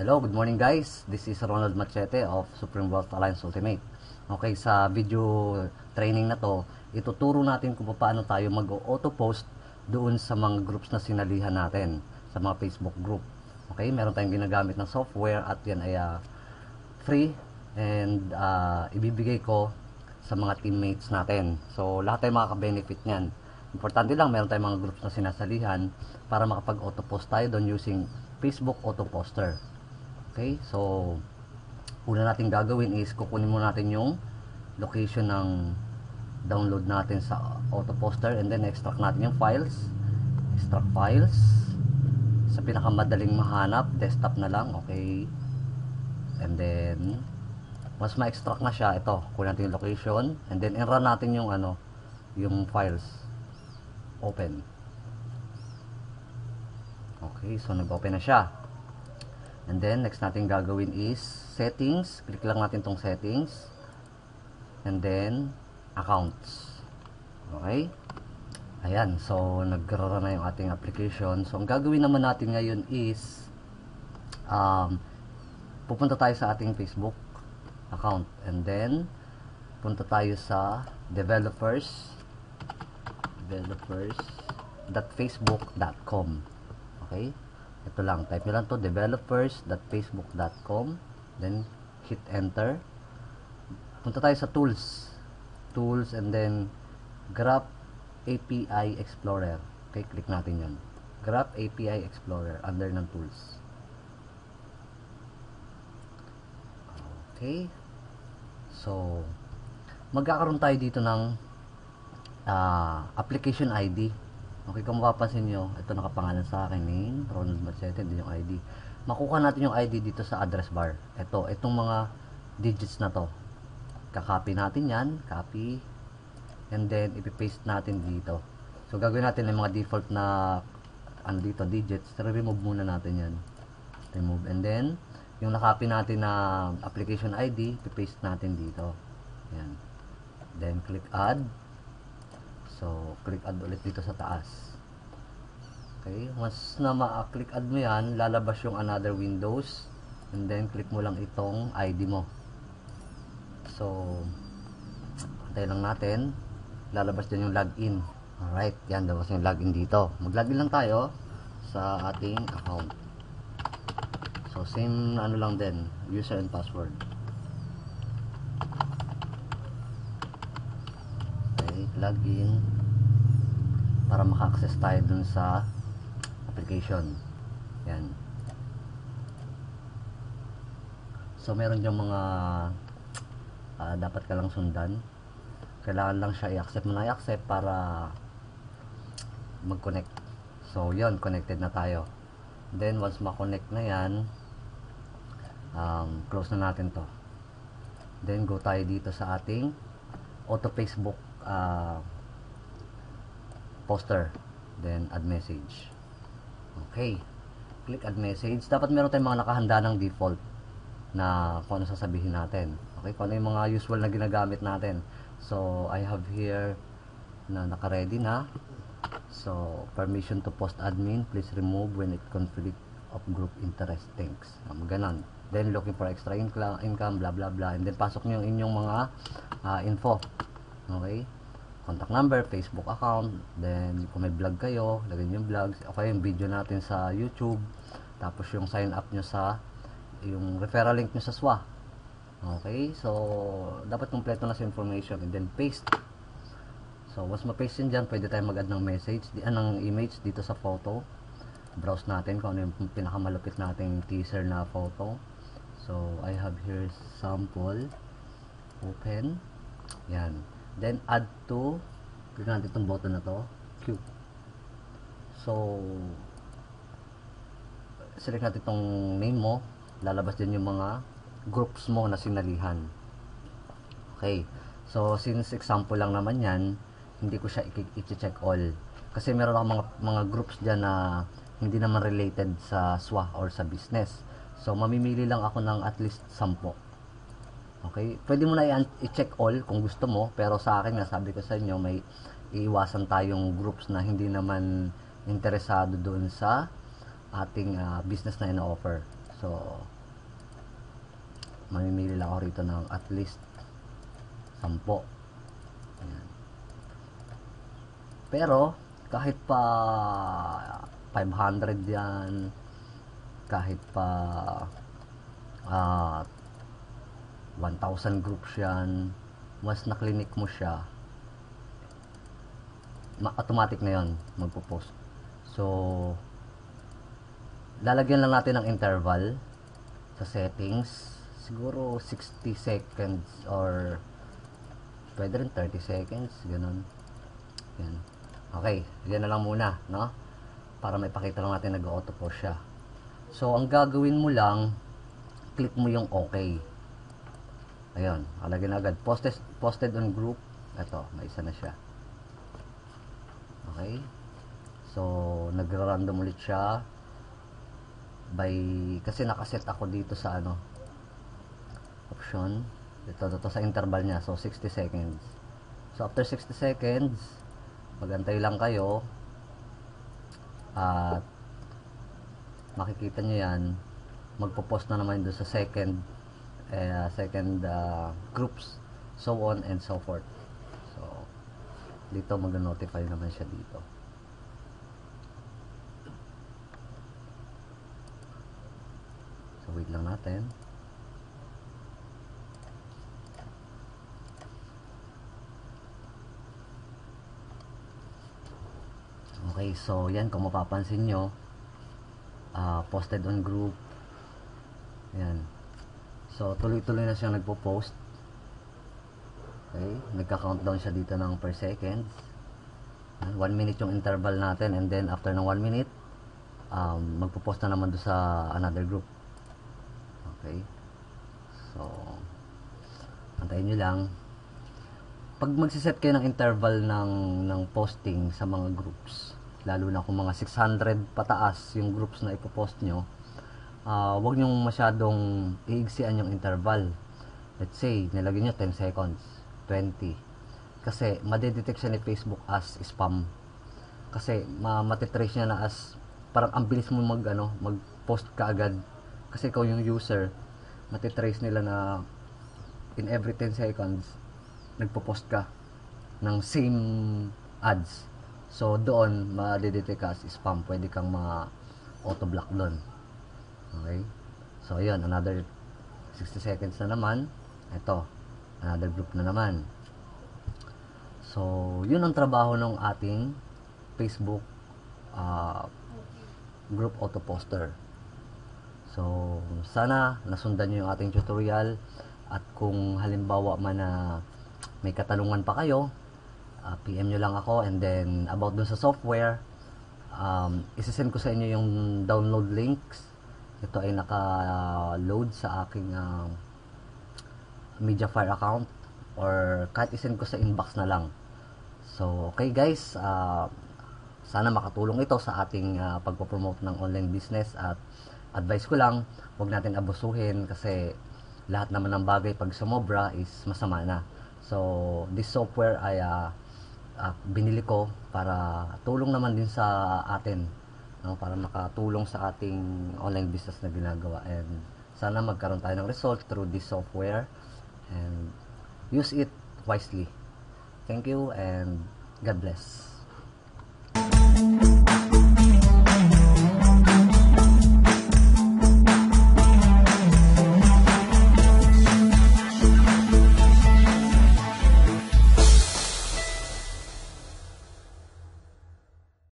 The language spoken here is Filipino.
Hello, good morning guys. This is Ronald Machete of Supreme Wealth Alliance Ultimate. Okay, sa video training na to, ituturo natin kung paano tayo mag-auto post doon sa mga groups na sinalihan natin, sa mga Facebook group. Okay, meron tayong ginagamit na software at yan ay free and ibibigay ko sa mga teammates natin. So, lahat tayo makaka-benefit niyan. Importante lang, meron tayong mga groups na sinasalihan para makapag-auto post tayo doon using Facebook Auto Poster. Okay, so una natin gagawin is kukunin muna natin yung location ng download natin sa Auto Poster and then extract natin yung files. Extract files. Sa pinakamadaling mahanap, desktop na lang, okay. And then once ma-extract na siya, ito, kunin natin yung location and then i-run natin yung yung files. Open. Okay, so nag-open na siya. And then, next natin gagawin is settings. Click lang natin tong settings. And then, accounts. Okay? Ayan, so nag-run na yung ating application. So, ang gagawin naman natin ngayon is pupunta tayo sa ating Facebook account. And then, punta tayo sa developers.facebook.com. Okay? Ito lang, type nyo lang to, developers.facebook.com, then hit enter. Punta tayo sa tools, and then Graph API Explorer. Okay, click natin yan, Graph API Explorer under ng tools. Okay, so magkakaroon tayo dito ng application ID. Okay, kung mapapansin nyo, ito nakapangalan sa akin, name, Ronald Machete, din yung ID. Makuha natin yung ID dito sa address bar. Itong mga digits na to. Kakopy natin yan, copy, and then ipipaste natin dito. So, gagawin natin yung mga default na, dito, digits, remove muna natin yan. Remove, and then, yung nakopy natin na application ID, ipipaste natin dito. Yan. Then, click add. So, click add ulit dito sa taas. Okay, once na ma-click add mo yan, lalabas yung another windows. And then, click mo lang itong ID mo. So, antayin lang natin. Lalabas din yung login. Alright, yan, labas yung login dito. Mag-login lang tayo sa ating account. So, same lang din, user and password. Login para maka-access tayo dun sa application. Yan. So meron yung mga dapat ka lang sundan. Kailangan lang siya i-accept mo na i-accept para mag-connect. So yon, connected na tayo. Then once ma-connect na yan, close na natin to. Then go tayo dito sa ating auto Facebook poster, then add message. Okay, click add message. Dapat meron tayong mga nakahanda ng default na kung ano sasabihin natin. Okay, kung ano yung mga usual na ginagamit natin. So I have here na naka-ready na. So permission to post admin, please remove when it conflict of group interest. Thanks. Ganon. Then looking for extra income, blah blah blah, and then pasok nyo yung inyong mga info. Okay, contact number, Facebook account, then kung may vlog kayo, lagyan yung vlogs, okay, yung video natin sa YouTube, tapos yung sign up nyo sa, yung referral link nyo sa SWA. Okay, so dapat kompleto na sa information, and then paste. So once ma-paste yun dyan, pwede tayo mag-add ng message, ng image dito sa photo. Browse natin kung ano yung pinakamalupit nating teaser na photo. So I have here sample, open, yan. Then add to, click natin itong button na to, Q. So select natin itong name mo, lalabas din yung mga groups mo na sinalihan. Okay, so since example lang naman yan, hindi ko siya i-check all kasi meron akong mga groups dyan na hindi naman related sa SWA or sa business. So mamimili lang ako ng at least 10. Okay, pwede mo na i-check all kung gusto mo, pero sa akin nga, sabi ko sa inyo, may iiwasan tayong groups na hindi naman interesado doon sa ating business na ino-offer. So mamimili lang ako rito ng at least 10. Ayan. Pero kahit pa 500 yan, kahit pa 1,000 groups yan, once na clinic mo siya, automatic na yon magpo-post. So lalagyan lang natin ng interval sa settings, siguro 60 seconds or pwede rin 30 seconds, ganun. Yan. Okay, yan na lang muna, no? Para may pakita lang natin nag-auto post siya. So ang gagawin mo lang, click mo yung okay. Ayun, alagay na agad. Posted on group. Ito, may isa na siya. Okay. So, nag-random ulit siya. Kasi nakaset ako dito sa option. Ito sa interval niya. So, 60 seconds. So, after 60 seconds, magantay lang kayo. At, makikita nyo yan. Magpo-post na naman doon sa second groups, so on and so forth. So dito mag-notify naman siya dito. So wait lang natin. Okay, so yan, kung mapapansin nyo, posted on group. Yan. So, tuloy-tuloy na siyang nagpo-post. Okay. Nagka-countdown siya dito ng per seconds. 1 minute yung interval natin. And then, after ng 1 minute, magpo-post na naman doon sa another group. Okay. So, antayin nyo lang. Pag magsiset kayo ng interval ng posting sa mga groups, lalo na kung mga 600 pataas yung groups na ipopost nyo, wag nyo masyadong iigsian yung interval. Let's say, nilagay nyo 10 seconds, 20. Kasi, madedetect siya ni Facebook as spam. Kasi, matitrace niya na as, parang ang bilis mo mag-post ka agad. Kasi ikaw yung user, matitrace nila na in every 10 seconds, nagpo-post ka ng same ads. So, doon, madedetect ka as spam. Pwede kang ma-auto-block doon. Okay. So, yun. Another 60 seconds na naman. Ito. Another group na naman. So, yun ang trabaho ng ating Facebook group auto poster. So, sana nasundan nyo yung ating tutorial. At kung halimbawa man na may katanungan pa kayo, PM nyo lang ako. And then, about dun sa software, isasend ko sa inyo yung download links. Ito ay naka-load sa aking Mediafire account, or kahit isend ko sa inbox na lang. So, okay guys, sana makatulong ito sa ating pagpo-promote ng online business. At advice ko lang, huwag natin abusuhin kasi lahat naman ng bagay pag sumobra is masama na. So, this software ay binili ko para tulong naman din sa atin, para makatulong sa ating online business na ginagawa. And sana magkaroon tayo ng result through this software and use it wisely. Thank you and God bless.